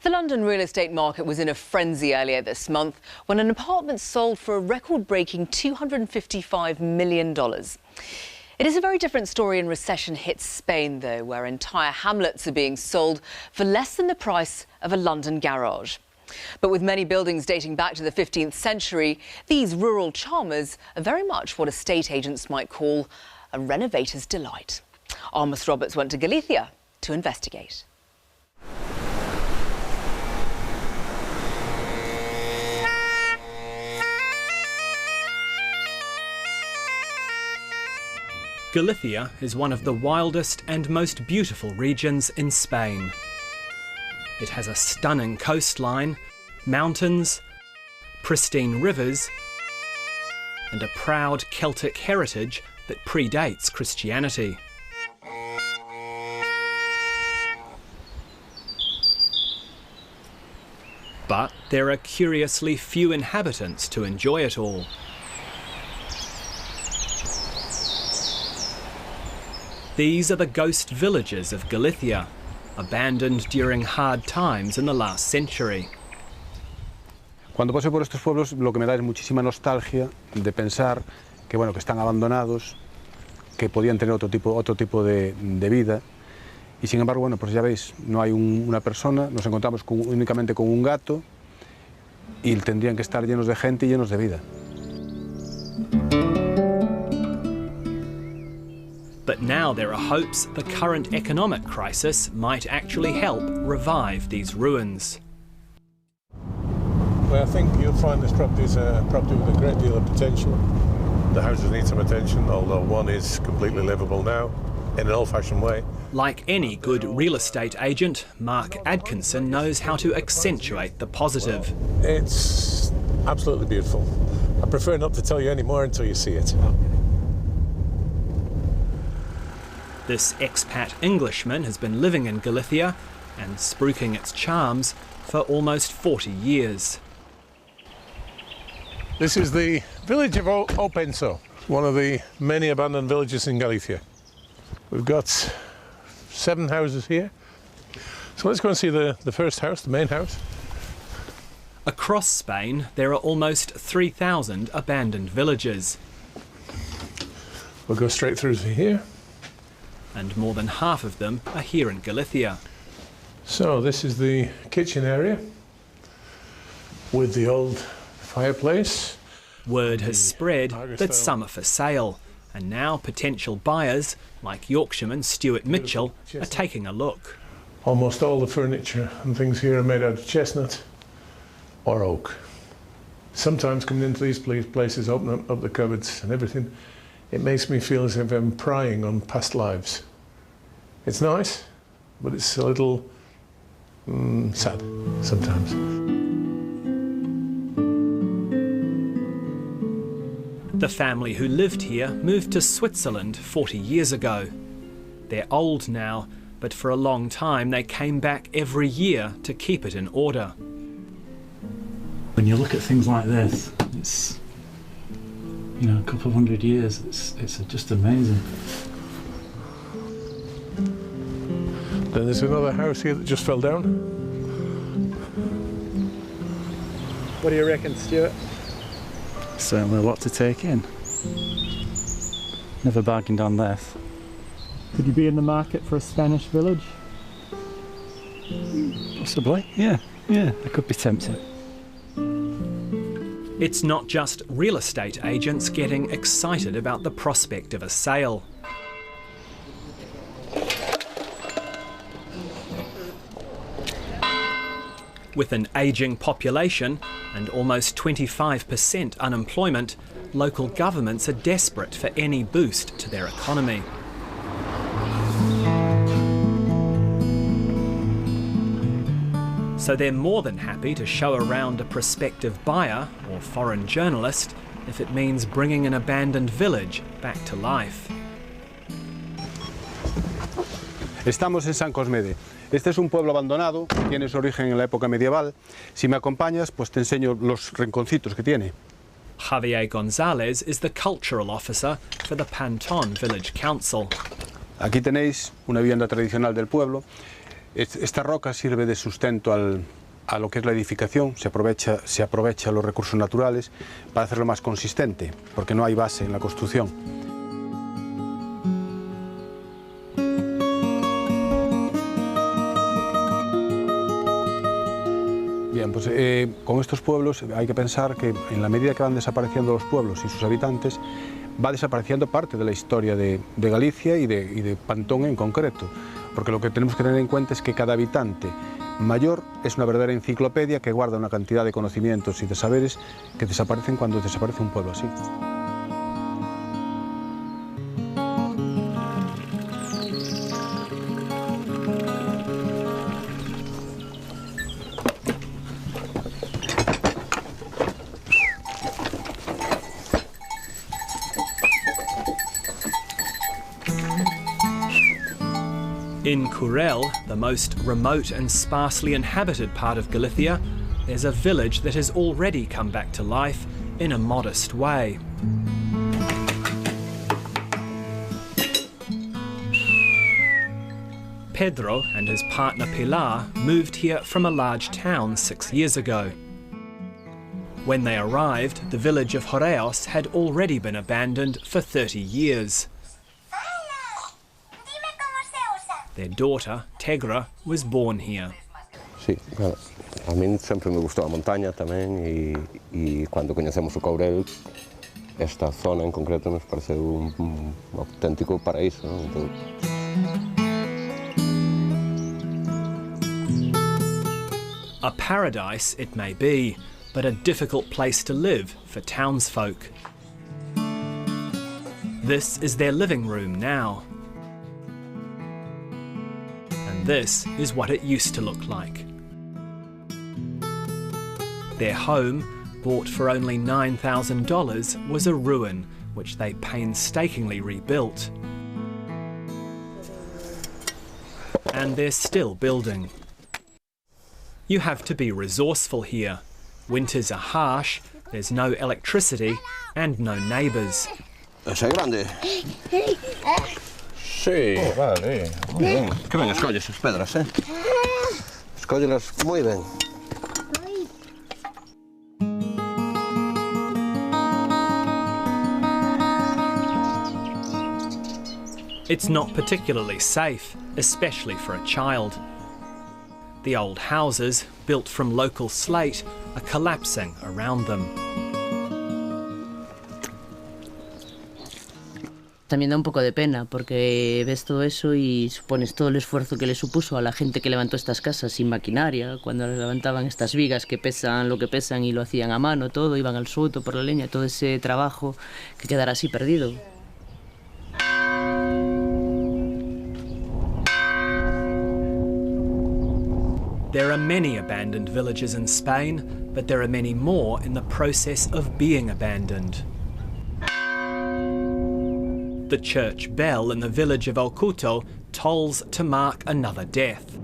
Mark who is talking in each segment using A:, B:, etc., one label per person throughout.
A: The London real estate market was in a frenzy earlier this month when an apartment sold for a record-breaking $255 million. It is a very different story in recession-hit Spain, though, where entire hamlets are being sold for less than the price of a London garage. But with many buildings dating back to the 15th century, these rural charmers are very much what estate agents might call a renovator's delight. Amos Roberts went to Galicia to investigate.
B: Galicia is one of the wildest and most beautiful regions in Spain. It has a stunning coastline, mountains, pristine rivers, and a proud Celtic heritage that predates Christianity. But there are curiously few inhabitants to enjoy it all. These are the ghost villages of Galicia, abandoned during hard times in the last century.
C: Cuando paso por estos pueblos, lo que me da es muchísima nostalgia de pensar que, bueno, que están abandonados, que podían tener otro tipo de vida. Y sin embargo, bueno, pues ya veis, no hay una persona, nos encontramos únicamente con un gato y tendrían que estar llenos de gente y llenos de vida.
B: But now there are hopes the current economic crisis might actually help revive these ruins.
D: Well, I think you'll find this property is a property with a great deal of potential. The houses need some attention, although one is completely livable now, in an old-fashioned way.
B: Like any good real estate agent, Mark Atkinson knows how to accentuate the positive.
D: It's absolutely beautiful. I prefer not to tell you any more until you see it.
B: This expat Englishman has been living in Galicia and spruiking its charms for almost 40 years.
D: This is the village of Openso, one of the many abandoned villages in Galicia. We've got 7 houses here. So let's go and see the first house, the main house.
B: Across Spain, there are almost 3,000 abandoned villages.
D: We'll go straight through to here.
B: And more than half of them are here in Galicia.
D: So this is the kitchen area with the old fireplace.
B: Word has spread that some are for sale, and now potential buyers, like Yorkshireman Stuart Mitchell, are taking a look.
D: Almost all the furniture and things here are made out of chestnut or oak. Sometimes coming into these places, opening up the cupboards and everything, it makes me feel as if I'm prying on past lives. It's nice, but it's a little sad sometimes.
B: The family who lived here moved to Switzerland 40 years ago. They're old now, but for a long time they came back every year to keep it in order.
E: When you look at things like this, it's, you know, a couple of 100 years, it's just amazing.
D: Then there's another house here that just fell down.
F: What do you reckon, Stuart?
E: Certainly a lot to take in. Never bargained on this.
F: Could you be in the market for a Spanish village?
E: Possibly, yeah, I could be tempted.
B: It's not just real estate agents getting excited about the prospect of a sale. With an ageing population and almost 25% unemployment, local governments are desperate for any boost to their economy. So they're more than happy to show around a prospective buyer or foreign journalist if it means bringing an abandoned village back to life.
C: Estamos en San Cosmede. Este es un pueblo abandonado, tiene su origen en la época medieval. Si me acompañas, pues te enseño los rinconcitos que tiene.
B: Javier González is the cultural officer for the Pantón Village Council.
C: Aquí tenéis una vivienda tradicional del pueblo. Esta roca sirve de sustento a lo que es la edificación, se aprovecha los recursos naturales para hacerlo más consistente, porque no hay base en la construcción. Bien, pues con estos pueblos hay que pensar que en la medida que van desapareciendo los pueblos y sus habitantes, va desapareciendo parte de la historia de Galicia y de Pantón en concreto, porque lo que tenemos que tener en cuenta es que cada habitante mayor es una verdadera enciclopedia que guarda una cantidad de conocimientos y de saberes que desaparecen cuando desaparece un pueblo así.
B: In Curel, the most remote and sparsely inhabited part of Galicia, there's a village that has already come back to life in a modest way. Pedro and his partner Pilar moved here from a large town 6 years ago. When they arrived, the village of Joreos had already been abandoned for 30 years. Their daughter, Tegra, was born here.
G: Sí, claro. A mí sempre me gustou a montaña tamén e cando coñecemos o Courel, esta zona en concreto nos pareceu un auténtico paraíso, non? Entón...
B: A paradise it may be, but a difficult place to live for townsfolk. This is their living room now. This is what it used to look like. Their home, bought for only $9,000, was a ruin, which they painstakingly rebuilt. And they're still building. You have to be resourceful here. Winters are harsh, there's no electricity and no neighbours.
G: Ese é grande. Sí, vale. Muy bien. Que ben escolles as pedras, Escóllelas moi ben.
B: It's not particularly safe, especially for a child. The old houses, built from local slate, are collapsing around them.
H: También da un poco de pena porque ves todo eso y supones todo el esfuerzo que le supuso a la gente que levantó estas casas sin maquinaria, cuando levantaban estas vigas que pesan lo que pesan y lo hacían a mano, todo, iban al soto por la leña, todo ese trabajo que quedará así perdido.
B: There are many abandoned villages in Spain, but there are many more in the process of being abandoned. The church bell in the village of Oculto tolls to mark another death.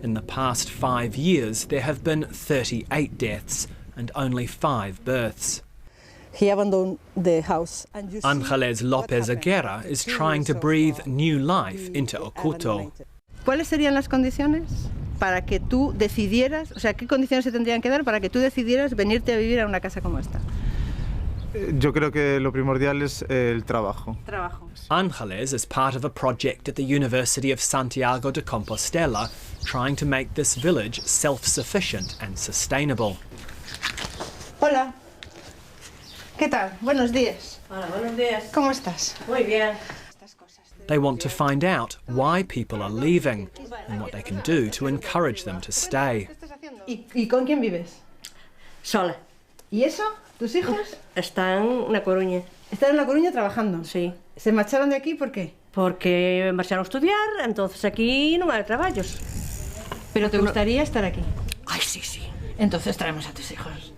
B: In the past 5 years, there have been 38 deaths and only 5 births.
I: He abandoned the house.
B: Ángeles López Aguirre is trying to breathe new life into Oculto.
I: ¿Cuáles serían las condiciones para que tú decidieras, o sea, qué condiciones se tendrían que dar para que tú decidieras venirte a vivir a una casa como esta?
F: Yo creo que lo primordial es el trabajo.
B: Ángeles is part of a project at the University of Santiago de Compostela trying to make this village self-sufficient and sustainable.
I: Hola. ¿Qué tal? Buenos días.
J: Hola, buenos días.
I: ¿Cómo estás?
J: Muy bien.
B: They want to find out why people are leaving and what they can do to encourage them to stay.
I: ¿Y con quién vives?
J: Sola.
I: ¿Y eso? ¿Tus hijos?
J: Están en La Coruña.
I: ¿Están en La Coruña trabajando?
J: Sí.
I: ¿Se marcharon de aquí por qué?
J: Porque marcharon a estudiar, entonces aquí no hay trabajos.
I: ¿Pero te gustaría estar aquí?
J: Ay, sí, sí.
I: Entonces traemos a tus hijos.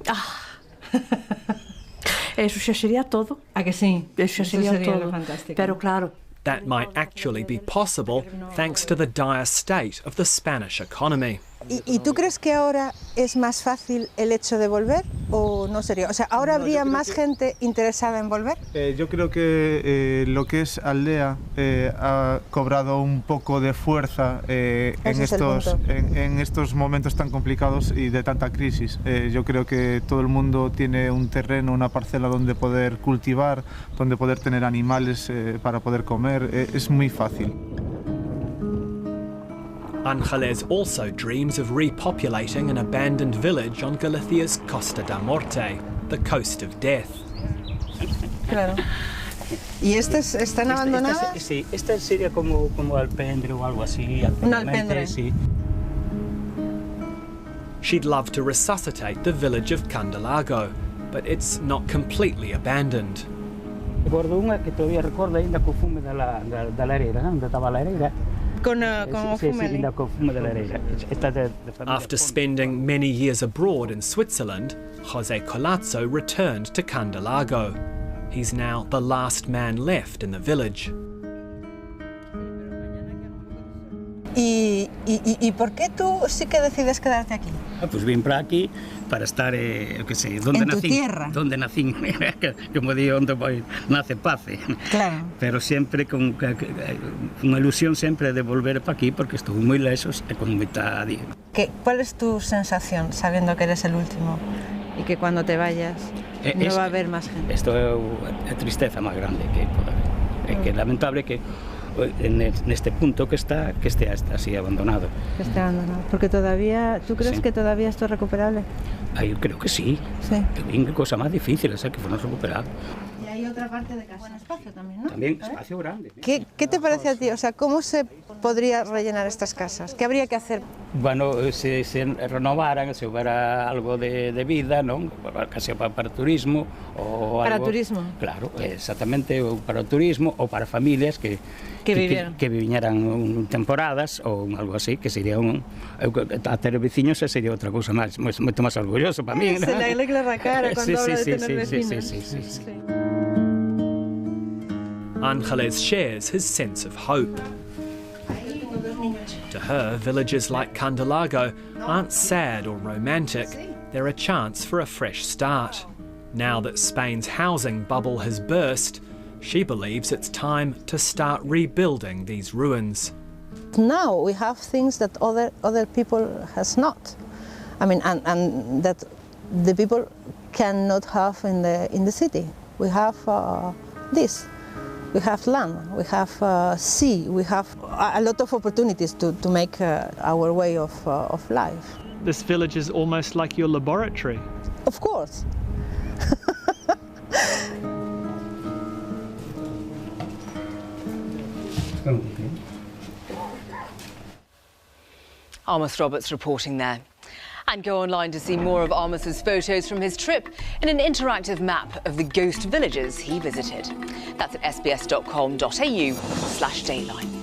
J: Eso ya sería todo.
I: ¿A que sí?
J: Eso sería todo.
I: Fantástico.
J: Pero claro.
B: That might actually be possible thanks to the dire state of the Spanish economy.
K: ¿Y tú crees que ahora es más fácil el hecho de volver
I: o no sería? O sea, ¿ahora habría más gente interesada en volver?
F: Yo creo que lo que es Aldea ha cobrado un poco de fuerza en estos momentos tan complicados y de tanta crisis. Yo creo que todo el mundo tiene un terreno, una parcela donde poder cultivar, donde poder tener animales para poder comer. Es muy fácil.
B: Ángeles also dreams of repopulating an abandoned village on Galicia's Costa da Morte, the coast of death.
I: Claro. ¿Y estas están abandonadas?
K: Sí, esta sería como alpendre o algo así.
I: Un alpendre.
K: Sí.
B: She'd love to resuscitate the village of Candelago, but it's not completely abandoned.
K: Recordo unha que todavía recordo ainda co fume da lareira, onde estaba a lareira.
B: After spending many years abroad in Switzerland, José Colazzo returned to Candelago. He's now the last man left in the village.
I: ¿Y por qué tú sí que decides quedarte aquí?
K: Pues vim para aquí para estar, que sei, donde nací.
I: Tierra.
K: Donde nací, como digo, onde nace Pace.
I: Claro.
K: Pero sempre con unha ilusión sempre de volver para aquí porque estou moi lexos e con moita día.
I: ¿Cuál es tu sensación sabiendo que eres el último y que cuando te vayas no va a haber más gente?
K: Isto é a tristeza máis grande que pode haber. É que é lamentable que neste punto que esté así abandonado.
I: Que esté abandonado. Porque todavía, ¿tú crees que todavía esto es recuperable?
K: Yo creo que sí.
I: Sí.
K: Que cosa más difícil es que fuera recuperado.
I: Y hay otra parte de casa. Buen espacio también, ¿no?
K: También espacio grande.
I: ¿Qué te parece a ti? O sea, ¿cómo se podría rellenar estas casas? ¿Qué habría que hacer?
K: Bueno, se renovaran, se hubiera algo de vida, ¿no? Casi para turismo o
I: ¿Para
K: algo.
I: turismo?
K: Claro, exactamente, o para turismo o para familias que viñeran temporadas ou algo así, que sería a ter veciños sería outra cousa máis, moito máis orgulloso para mí.
I: Se le alegra la cara cuando habla de tener vecinos.
K: Sí.
B: Ángeles shares his sense of hope. To her, villages like Candelago aren't sad or romantic. They're a chance for a fresh start. Now that Spain's housing bubble has burst, she believes it's time to start rebuilding these ruins.
I: Now we have things that other people has not. I mean, and that the people cannot have in the city. We have this. We have land, we have sea, we have a lot of opportunities to make our way of life.
B: This village is almost like your laboratory.
I: Of course.
A: Amos Roberts reporting there. And go online to see more of Amos's photos from his trip in an interactive map of the ghost villages he visited. That's at sbs.com.au/Dayline.